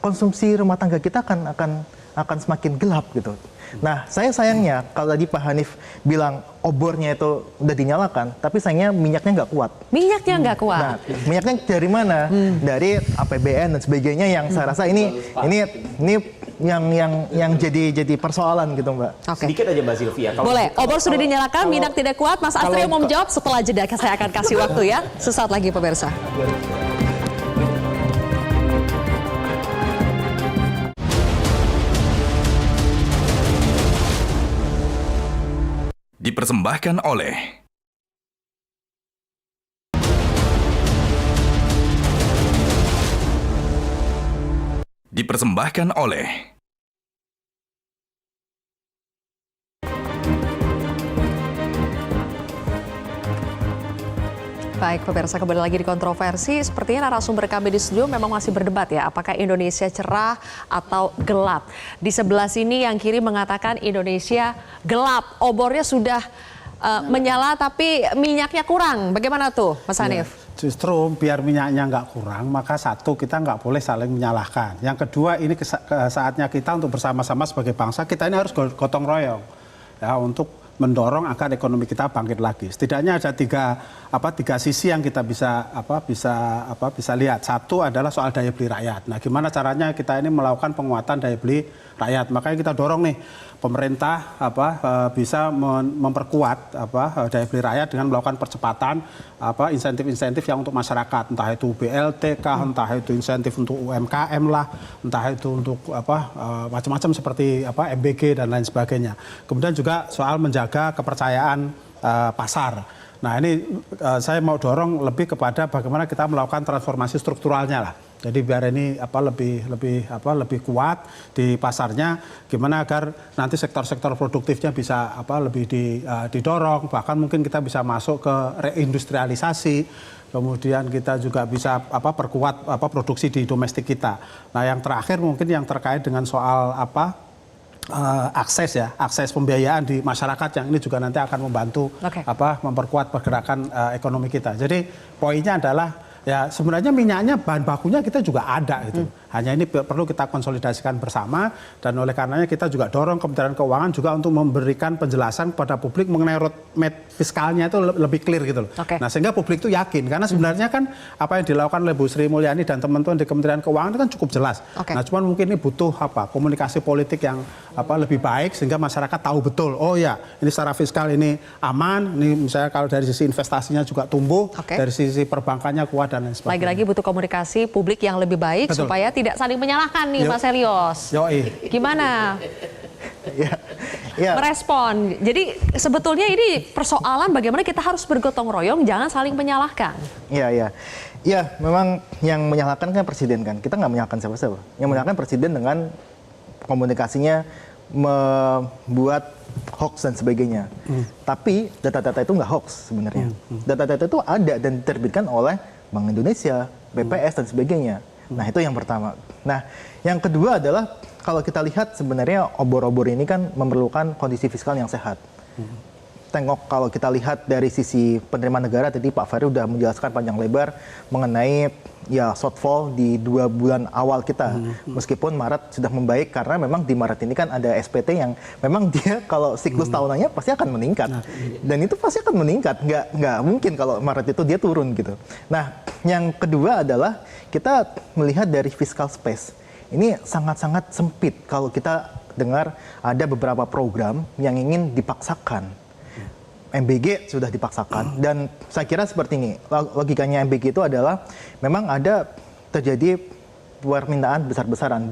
konsumsi rumah tangga kita akan semakin gelap gitu. Nah, sayangnya kalau tadi Pak Hanif bilang obornya itu udah dinyalakan, tapi sayangnya minyaknya nggak kuat. Minyaknya nggak kuat. Nah, minyaknya dari mana? Dari APBN dan sebagainya yang saya rasa ini yang jadi persoalan gitu, Mbak. Oke. Sedikit aja Mbak Zilvia. Boleh, obor sudah dinyalakan, minyak tidak kuat. Mas Astrio mau menjawab setelah jeda, saya akan kasih waktu ya. Sesaat lagi pemirsa. Dipersembahkan oleh Baik, pemirsa, kembali lagi di Kontroversi. Sepertinya narasumber kami di studio memang masih berdebat ya, apakah Indonesia cerah atau gelap. Di sebelah sini yang kiri mengatakan Indonesia gelap, obornya sudah menyala tapi minyaknya kurang. Bagaimana tuh, Mas Hanif? Justru biar minyaknya nggak kurang, maka satu, kita nggak boleh saling menyalahkan. Yang kedua, ini saatnya kita untuk bersama-sama sebagai bangsa, kita ini harus gotong royong ya, untuk mendorong agar ekonomi kita bangkit lagi. Setidaknya ada tiga sisi yang kita bisa lihat. Satu adalah soal daya beli rakyat. Nah, gimana caranya kita ini melakukan penguatan daya beli rakyat? Makanya kita dorong nih pemerintah bisa memperkuat daya beli rakyat dengan melakukan percepatan insentif-insentif yang untuk masyarakat, entah itu BLT kah, entah itu insentif untuk UMKM lah, entah itu untuk macam-macam seperti MBG dan lain sebagainya. Kemudian juga soal menjaga kepercayaan pasar. Nah, ini saya mau dorong lebih kepada bagaimana kita melakukan transformasi strukturalnya lah. Jadi biar ini lebih kuat di pasarnya, gimana agar nanti sektor-sektor produktifnya bisa lebih didorong, bahkan mungkin kita bisa masuk ke reindustrialisasi. kemudian kita juga bisa perkuat produksi di domestik kita. Nah, yang terakhir mungkin yang terkait dengan soal akses pembiayaan di masyarakat yang ini juga nanti akan membantu memperkuat pergerakan ekonomi kita. Jadi poinnya adalah ya sebenarnya minyaknya bahan bakunya kita juga ada gitu. Hanya ini perlu kita konsolidasikan bersama dan oleh karenanya kita juga dorong Kementerian Keuangan juga untuk memberikan penjelasan kepada publik mengenai roadmap fiskalnya itu lebih clear gitu loh. Nah, sehingga publik itu yakin karena sebenarnya kan apa yang dilakukan oleh Bu Sri Mulyani dan teman-teman di Kementerian Keuangan itu kan cukup jelas. Nah, cuman mungkin ini butuh komunikasi politik yang lebih baik sehingga masyarakat tahu betul, oh ya, ini secara fiskal ini aman, ini misalnya kalau dari sisi investasinya juga tumbuh, dari sisi perbankannya kuat dan lain sebagainya. Lagi-lagi butuh komunikasi publik yang lebih baik supaya tidak saling menyalahkan nih Mas Helios. Gimana? Merespon. Jadi sebetulnya ini persoalan bagaimana kita harus bergotong royong, jangan saling menyalahkan. Iya, memang yang menyalahkan kan presiden kan. Kita nggak menyalahkan siapa-siapa. Yang menyalahkan presiden dengan komunikasinya membuat hoax dan sebagainya. Tapi data-data itu nggak hoax sebenarnya. Data-data itu ada dan diterbitkan oleh Bank Indonesia, BPS dan sebagainya. Nah, itu yang pertama. Nah, yang kedua adalah kalau kita lihat sebenarnya obor-obor ini kan memerlukan kondisi fiskal yang sehat. Tengok kalau kita lihat dari sisi penerimaan negara, tadi Pak Ferry sudah menjelaskan panjang lebar mengenai shortfall di 2 bulan awal kita. Meskipun Maret sudah membaik karena memang di Maret ini kan ada SPT yang memang dia kalau siklus tahunannya pasti akan meningkat. Dan itu pasti akan meningkat. Nggak mungkin kalau Maret itu dia turun gitu. Nah, yang kedua adalah kita melihat dari fiscal space. Ini sangat-sangat sempit kalau kita dengar ada beberapa program yang ingin dipaksakan. MBG sudah dipaksakan dan saya kira seperti ini, logikanya MBG itu adalah memang ada terjadi permintaan besar-besaran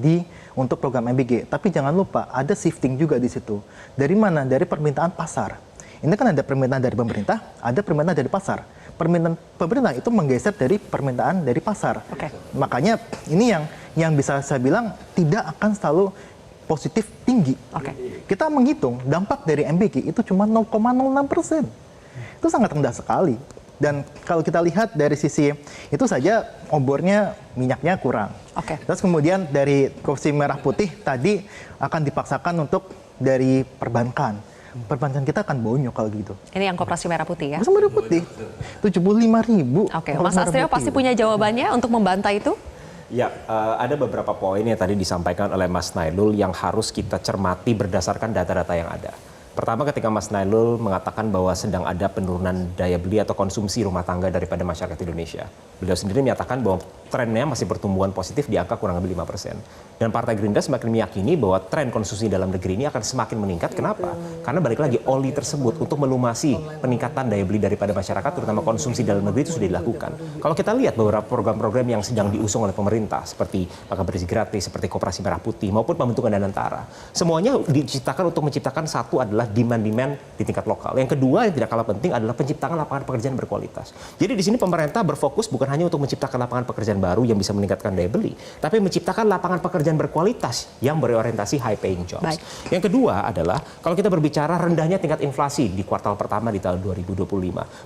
untuk program MBG, tapi jangan lupa ada shifting juga di situ. Dari mana? Dari permintaan pasar. Ini kan ada permintaan dari pemerintah, ada permintaan dari pasar. Permintaan pemerintah itu menggeser dari permintaan dari pasar. Makanya ini yang bisa saya bilang tidak akan selalu positif tinggi. Kita menghitung dampak dari MBG itu cuma 0,06%. Itu sangat rendah sekali. Dan kalau kita lihat dari sisi itu saja obornya minyaknya kurang. Terus kemudian dari kursi merah putih tadi akan dipaksakan untuk dari perbankan. Perbankan kita akan bonyok kalau gitu. Ini yang koperasi merah putih ya? Koperasi merah putih. 75.000. Mas Astrio pasti punya jawabannya untuk membantah itu? Ya, ada beberapa poin yang tadi disampaikan oleh Mas Nailul yang harus kita cermati berdasarkan data-data yang ada. Pertama, ketika Mas Nailul mengatakan bahwa sedang ada penurunan daya beli atau konsumsi rumah tangga daripada masyarakat Indonesia. Beliau sendiri menyatakan bahwa trennya masih pertumbuhan positif di angka kurang lebih 5%. Dan Partai Gerindra semakin meyakini bahwa tren konsumsi dalam negeri ini akan semakin meningkat. Kenapa? Karena balik lagi oli tersebut untuk melumasi peningkatan daya beli daripada masyarakat, terutama konsumsi dalam negeri itu sudah dilakukan. Kalau kita lihat beberapa program-program yang sedang diusung oleh pemerintah, seperti makan bersih gratis, seperti koperasi merah putih, maupun pembentukan Danantara, semuanya diciptakan untuk menciptakan satu adalah demand-demand di tingkat lokal. Yang kedua yang tidak kalah penting adalah penciptaan lapangan pekerjaan berkualitas. Jadi di sini pemerintah berfokus bukan hanya untuk menciptakan lapangan pekerjaan baru yang bisa meningkatkan daya beli, tapi menciptakan lapangan pekerjaan berkualitas yang berorientasi high paying jobs. Yang kedua adalah kalau kita berbicara rendahnya tingkat inflasi di kuartal pertama di tahun 2025.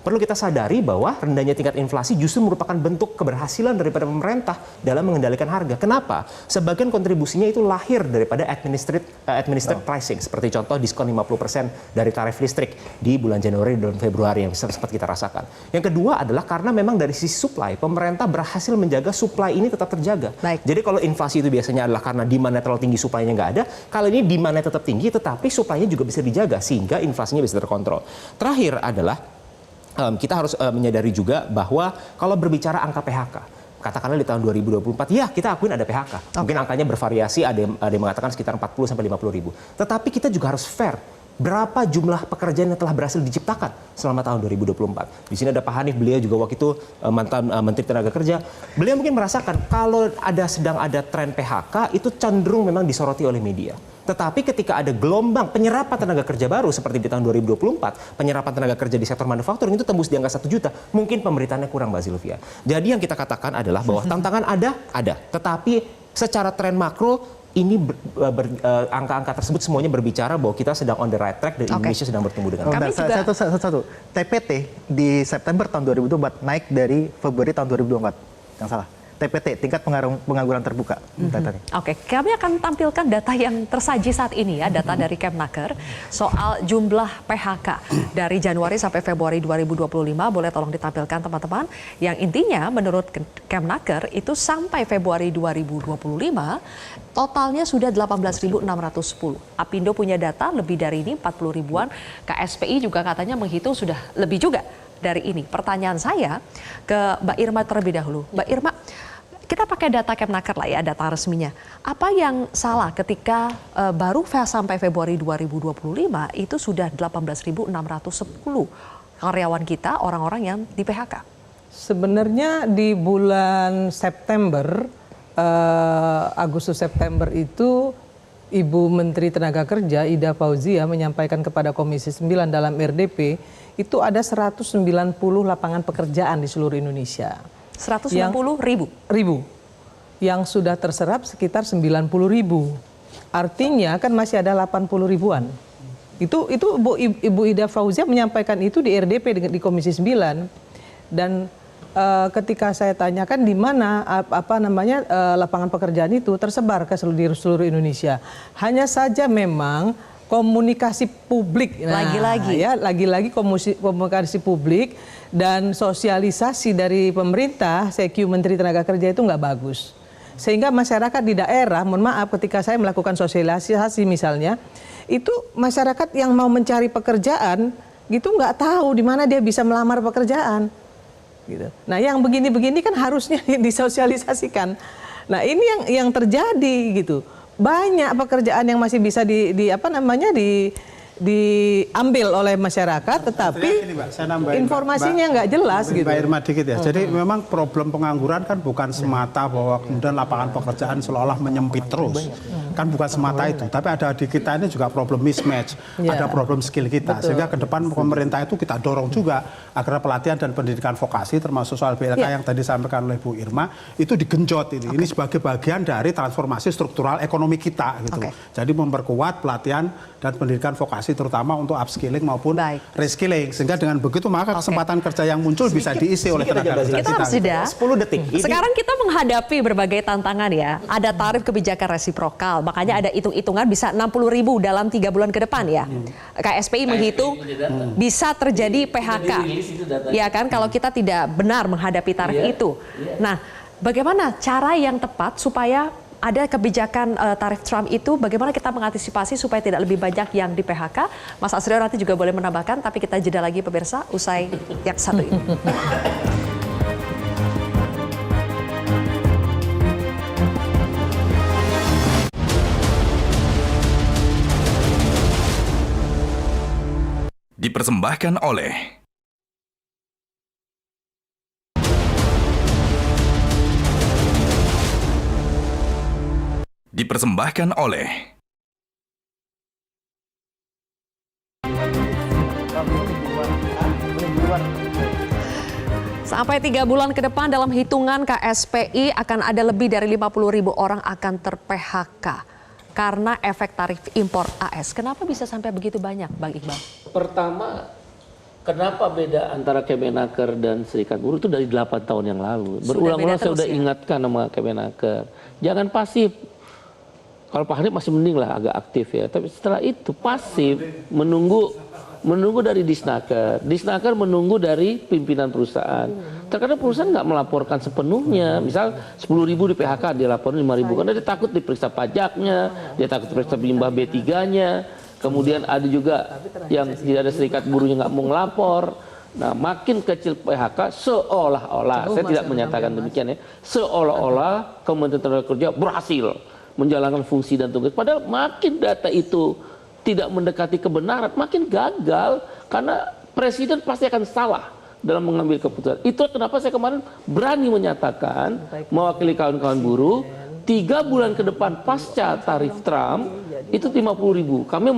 Perlu kita sadari bahwa rendahnya tingkat inflasi justru merupakan bentuk keberhasilan daripada pemerintah dalam mengendalikan harga. Kenapa? Sebagian kontribusinya itu lahir daripada administered pricing, seperti contoh diskon 50% dari tarif listrik di bulan Januari dan Februari yang sempat kita rasakan. Yang kedua adalah karena memang dari sisi supply, pemerintah berhasil menjaga supply ini tetap terjaga. Jadi kalau inflasi itu biasanya adalah karena demand-nya terlalu tinggi, supply-nya nggak ada. Kali ini demand-nya tetap tinggi, tetapi supply-nya juga bisa dijaga sehingga inflasinya bisa terkontrol. Terakhir adalah kita harus menyadari juga bahwa kalau berbicara angka PHK, katakanlah di tahun 2024, ya kita akuin ada PHK. Mungkin angkanya bervariasi, ada yang mengatakan sekitar 40 sampai 50 ribu. Tetapi kita juga harus fair. Berapa jumlah pekerjaan yang telah berhasil diciptakan selama tahun 2024. Di sini ada Pak Hanif, beliau juga waktu itu mantan Menteri Tenaga Kerja. Beliau mungkin merasakan kalau sedang ada tren PHK itu cenderung memang disoroti oleh media. Tetapi ketika ada gelombang penyerapan tenaga kerja baru seperti di tahun 2024, penyerapan tenaga kerja di sektor manufacturing itu tembus di angka 1 juta. Mungkin pemberitaannya kurang, Mbak Zilvia. Jadi yang kita katakan adalah bahwa tantangan ada, tetapi secara tren makro ini angka-angka tersebut semuanya berbicara bahwa kita sedang on the right track dan Indonesia sedang bertumbuh dengan baik. Satu. TPT di September tahun 2024 naik dari Februari tahun 2024. Yang salah. TPT, tingkat pengangguran terbuka. Oke, kami akan tampilkan data yang tersaji saat ini ya, data dari Kemnaker soal jumlah PHK dari Januari sampai Februari 2025. Boleh tolong ditampilkan teman-teman. Yang intinya menurut Kemnaker itu sampai Februari 2025 totalnya sudah 18.610. Apindo punya data lebih dari ini, 40 ribuan. KSPI juga katanya menghitung sudah lebih juga dari ini. Pertanyaan saya ke Mbak Irma terlebih dahulu. Mbak Irma, kita pakai data Kemnaker lah ya, data resminya. Apa yang salah ketika baru sampai Februari 2025 itu sudah 18.610 karyawan kita, orang-orang yang di PHK? Sebenarnya di bulan September, Agustus September itu Ibu Menteri Tenaga Kerja Ida Fauzia menyampaikan kepada Komisi 9 dalam RDP itu ada 190 lapangan pekerjaan di seluruh Indonesia. 190 ribu? Yang sudah terserap sekitar 90 ribu. Artinya kan masih ada 80 ribuan. Itu Ibu Ida Fauzia menyampaikan itu di RDP di Komisi 9. Dan ketika saya tanyakan di mana lapangan pekerjaan itu tersebar ke seluruh Indonesia. Hanya saja memang komunikasi publik, lagi-lagi komunikasi publik dan sosialisasi dari pemerintah, CQ Menteri Tenaga Kerja itu nggak bagus. Sehingga masyarakat di daerah, mohon maaf ketika saya melakukan sosialisasi misalnya, itu masyarakat yang mau mencari pekerjaan gitu nggak tahu di mana dia bisa melamar pekerjaan. Gitu. Nah yang begini-begini kan harusnya disosialisasikan. Nah ini yang terjadi gitu. Banyak pekerjaan yang masih bisa diambil oleh masyarakat, tetapi informasinya nggak jelas gitu. Mbak Irma dikit ya. Jadi memang problem pengangguran kan bukan semata bahwa kemudian lapangan pekerjaan seolah-olah menyempit terus. Kan bukan semata itu, tapi ada di kita ini juga problem mismatch, ada problem skill kita. Sehingga ke depan pemerintah itu kita dorong juga agar pelatihan dan pendidikan vokasi termasuk soal BLK yang tadi disampaikan oleh Bu Irma itu digenjot ini. Ini sebagai bagian dari transformasi struktural ekonomi kita gitu. Jadi memperkuat pelatihan dan pendidikan vokasi terutama untuk upskilling maupun reskilling, sehingga dengan begitu maka kesempatan kerja yang muncul bisa diisi oleh tenaga kerja kita. Harus jeda 10 detik. Sekarang kita menghadapi berbagai tantangan ya. Ada tarif kebijakan resiprokal, makanya ada hitung-hitungan bisa 60 ribu dalam 3 bulan ke depan ya. KSPI menghitung bisa terjadi PHK. Ya kan kalau kita tidak benar menghadapi tarif itu. Nah, bagaimana cara yang tepat supaya ada kebijakan tarif Trump itu, bagaimana kita mengantisipasi supaya tidak lebih banyak yang di PHK? Mas Asrio nanti juga boleh menambahkan, tapi kita jeda lagi pemirsa usai yang satu ini. Dipersembahkan oleh Sampai 3 bulan ke depan dalam hitungan KSPI akan ada lebih dari 50 ribu orang akan ter-PHK karena efek tarif impor AS. Kenapa bisa sampai begitu banyak, Bang Iqbal? Pertama, kenapa beda antara Kemenaker dan Serikat Buruh itu dari 8 tahun yang lalu. Berulang-ulang saya sudah ingatkan sama Kemenaker. Jangan pasif. Kalau Pak Hanif masih mending lah, agak aktif ya. Tapi setelah itu pasif, menunggu dari Disnaker. Disnaker menunggu dari pimpinan perusahaan. Terkadang perusahaan nggak melaporkan sepenuhnya. Misal 10 ribu di PHK, dia laporin 5 ribu. Karena dia takut diperiksa pajaknya, dia takut diperiksa limbah B3-nya. Kemudian ada juga yang tidak ada serikat buruhnya nggak mau ngelapor. Nah, makin kecil PHK seolah-olah, saya tidak menyatakan demikian ya, seolah-olah Kementerian Tenaga Kerja berhasil menjalankan fungsi dan tugas. Padahal makin data itu tidak mendekati kebenaran, makin gagal karena presiden pasti akan salah dalam mengambil keputusan. Itu kenapa saya kemarin berani menyatakan mewakili kawan-kawan buruh 3 bulan ke depan pasca tarif Trump itu 50 ribu. Kami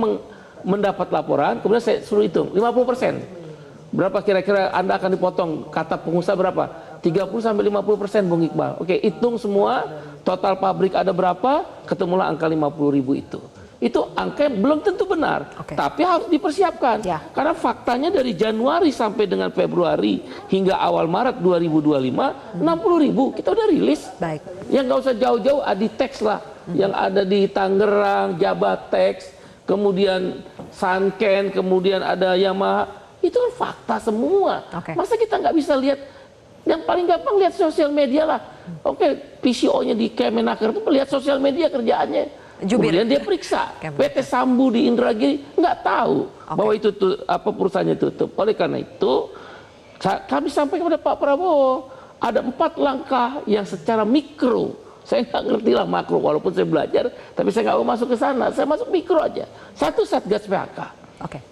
mendapat laporan, kemudian saya suruh hitung 50%. Berapa kira-kira Anda akan dipotong? Kata pengusaha berapa? 30-50% Bung Iqbal. Oke, hitung semua total pabrik ada berapa, ketemulah angka 50.000 itu. Itu angka yang belum tentu benar, tapi harus dipersiapkan. Karena faktanya dari Januari sampai dengan Februari hingga awal Maret 2025, 60.000 kita udah rilis. Baik. Yang nggak usah jauh-jauh, Aditex lah, yang ada di Tangerang, Jabatex, kemudian Sanken, kemudian ada Yamaha, itu kan fakta semua. Masa kita nggak bisa lihat? Yang paling gampang lihat sosial media lah. PCO-nya di Kemenaker itu lihat sosial media kerjaannya. Kemudian dia periksa PT Sambu di Indragiri, nggak tahu bahwa itu perusahaannya tutup. Oleh karena itu kami sampaikan kepada Pak Prabowo ada 4 langkah yang secara mikro. Saya nggak ngerti lah makro, walaupun saya belajar, tapi saya nggak mau masuk ke sana. Saya masuk mikro aja. 1, Satgas PHK.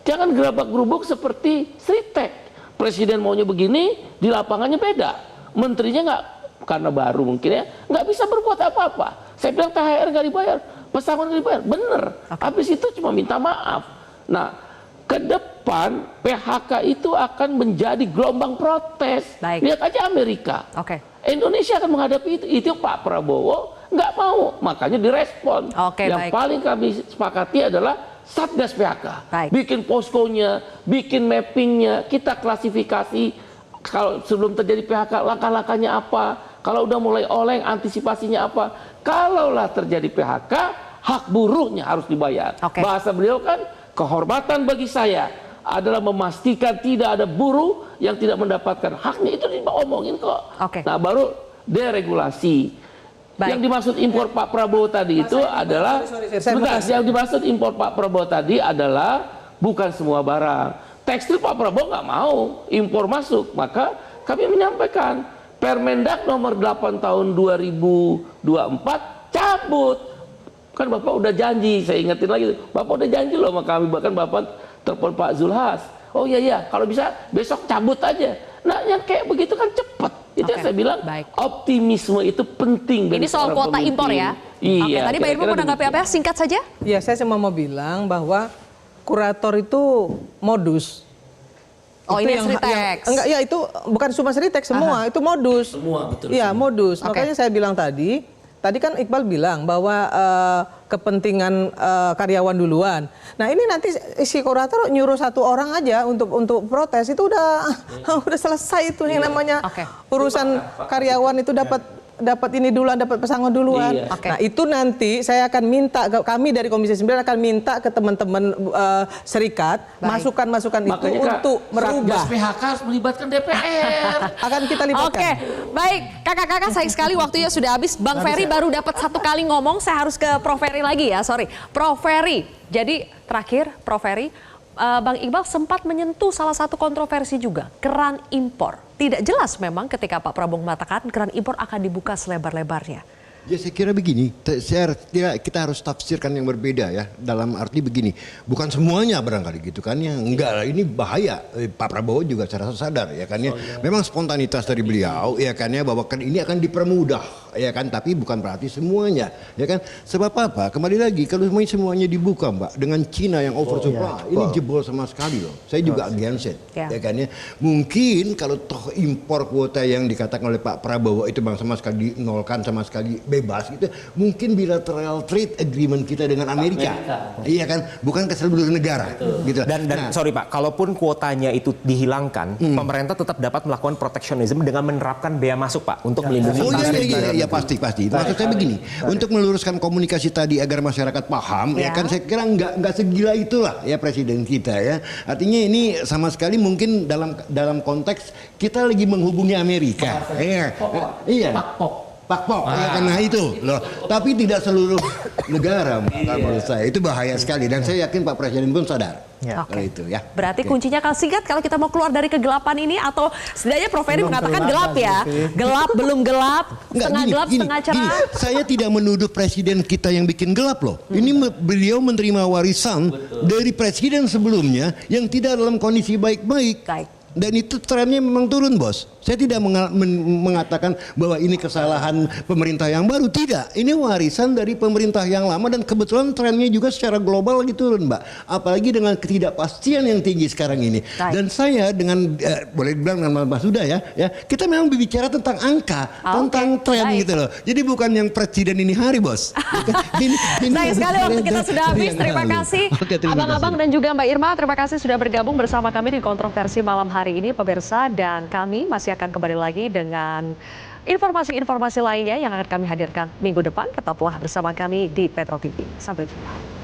Jangan gerabak-gerubuk seperti Sritek. Presiden maunya begini, di lapangannya beda. Menterinya nggak, karena baru mungkin ya, nggak bisa berbuat apa-apa. Saya bilang THR nggak dibayar, pesangon nggak dibayar, bener. Habis itu cuma minta maaf. Nah, ke depan PHK itu akan menjadi gelombang protes. Lihat aja Amerika. Indonesia akan menghadapi itu. Itu Pak Prabowo nggak mau, makanya direspon. Yang paling kami sepakati adalah Satgas PHK. Bikin poskonya, bikin mappingnya, kita klasifikasi kalau sebelum terjadi PHK langkah-langkahnya apa, kalau udah mulai oleng antisipasinya apa. Kalaulah terjadi PHK, hak buruhnya harus dibayar. Bahasa beliau kan, kehormatan bagi saya adalah memastikan tidak ada buruh yang tidak mendapatkan haknya. Itu diomongin kok. Nah, baru deregulasi. Yang dimaksud impor Pak Prabowo tadi itu adalah yang dimaksud impor Pak Prabowo tadi adalah bukan semua barang. Tekstil Pak Prabowo nggak mau impor masuk, maka kami menyampaikan Permendak nomor 8 tahun 2024 cabut. Kan Bapak udah janji, saya ingetin lagi, Bapak udah janji loh sama kami, bahkan Bapak telepon Pak Zulhas. Oh iya, kalau bisa besok cabut aja. Nah, yang kayak begitu kan cepat. Itu yang saya bilang, optimisme itu penting. Ini soal kuota pemimpin. impor ya? Iya. Tadi Pak Irma mau menanggapi apa? Singkat saja. Ya, saya cuma mau bilang bahwa kurator itu modus. Ini Sritex. Enggak, ya itu bukan cuma Sritex semua, itu modus. Semua, betul. Iya, modus. Makanya saya bilang tadi kan Iqbal bilang bahwa kepentingan karyawan duluan. Nah, ini nanti si kurator nyuruh 1 orang aja untuk protes, itu udah selesai itu yang namanya urusan karyawan itu dapat ini duluan, dapat pesangon duluan. Nah, itu nanti saya akan minta, kami dari Komisi 9 akan minta ke teman-teman serikat masukan-masukan itu untuk merubah. Satgas PHK harus melibatkan DPR. Akan kita libatkan. Baik, kakak-kakak, sayang sekali waktunya sudah habis. Bang Ferry baru dapat 1 kali ngomong, saya harus ke Prof Ferry lagi ya, sorry. Prof Ferry, jadi terakhir Prof Ferry, Bang Iqbal sempat menyentuh salah satu kontroversi juga, keran impor. Tidak jelas memang ketika Pak Prabowo mengatakan keran impor akan dibuka selebar-lebarnya. Ya, saya kira begini, kita harus tafsirkan yang berbeda ya. Dalam arti begini, bukan semuanya barangkali gitu kan, yang enggak, ini bahaya. Pak Prabowo juga secara sadar ya kan ya. Memang spontanitas dari beliau ya kan ya, bahwa kan ini akan dipermudah ya kan, tapi bukan berarti semuanya ya kan. Sebab apa? Kembali lagi, kalau semuanya dibuka Mbak, dengan Cina yang oversupply, ini jebol sama sekali loh. Saya juga against it ya kan ya. Mungkin kalau toh impor kuota yang dikatakan oleh Pak Prabowo itu bang sama sekali dinolkan, sama sekali bebas gitu, mungkin bilateral trade agreement kita dengan Amerika. Iya kan, bukan ke seluruh negara gitu. Dan sorry Pak, kalaupun kuotanya itu dihilangkan, pemerintah tetap dapat melakukan proteksionisme dengan menerapkan bea masuk Pak untuk melindungi. Iya pasti. Maksud saya begini, untuk meluruskan komunikasi tadi agar masyarakat paham ya kan, saya kira nggak segila itulah ya presiden kita ya. Artinya ini sama sekali mungkin dalam konteks kita lagi menghubungi Amerika. Iya. Pakpok, ya karena itu loh. Tapi tidak seluruh negara menurut saya. Itu bahaya sekali dan saya yakin Pak Presiden pun sadar. Kalau itu ya. Berarti kuncinya kalau singkat, kalau kita mau keluar dari kegelapan ini, atau setidaknya Prof Ferry mengatakan gelap ya. Gelap, belum gelap, setengah gelap, setengah cerah. Saya tidak menuduh presiden kita yang bikin gelap loh. Ini beliau menerima warisan dari presiden sebelumnya yang tidak dalam kondisi baik-baik. Dan itu trennya memang turun, Bos. Saya tidak mengatakan bahwa ini kesalahan pemerintah yang baru, tidak. Ini warisan dari pemerintah yang lama dan kebetulan trennya juga secara global lagi turun, Mbak. Apalagi dengan ketidakpastian yang tinggi sekarang ini. Baik. Dan saya dengan boleh dibilang dengan Mas Huda ya, kita memang berbicara tentang angka, tentang tren baik. gitu loh. Jadi bukan yang presiden ini hari, Bos. Sayang sekali waktu kita sudah habis. Terima kasih Oke, terima Abang-abang dan juga Mbak Irma. Terima kasih sudah bergabung bersama kami di Kontroversi malam hari ini, pemirsa. Dan kami masih akan kembali lagi dengan informasi-informasi lainnya yang akan kami hadirkan minggu depan. Tetaplah bersama kami di Petro TV. Sampai jumpa.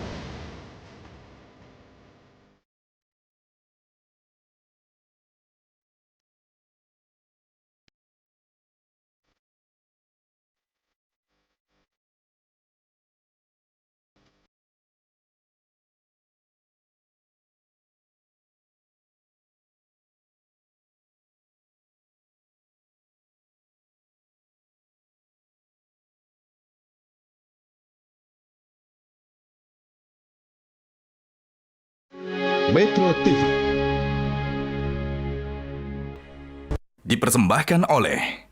Metro TV dipersembahkan oleh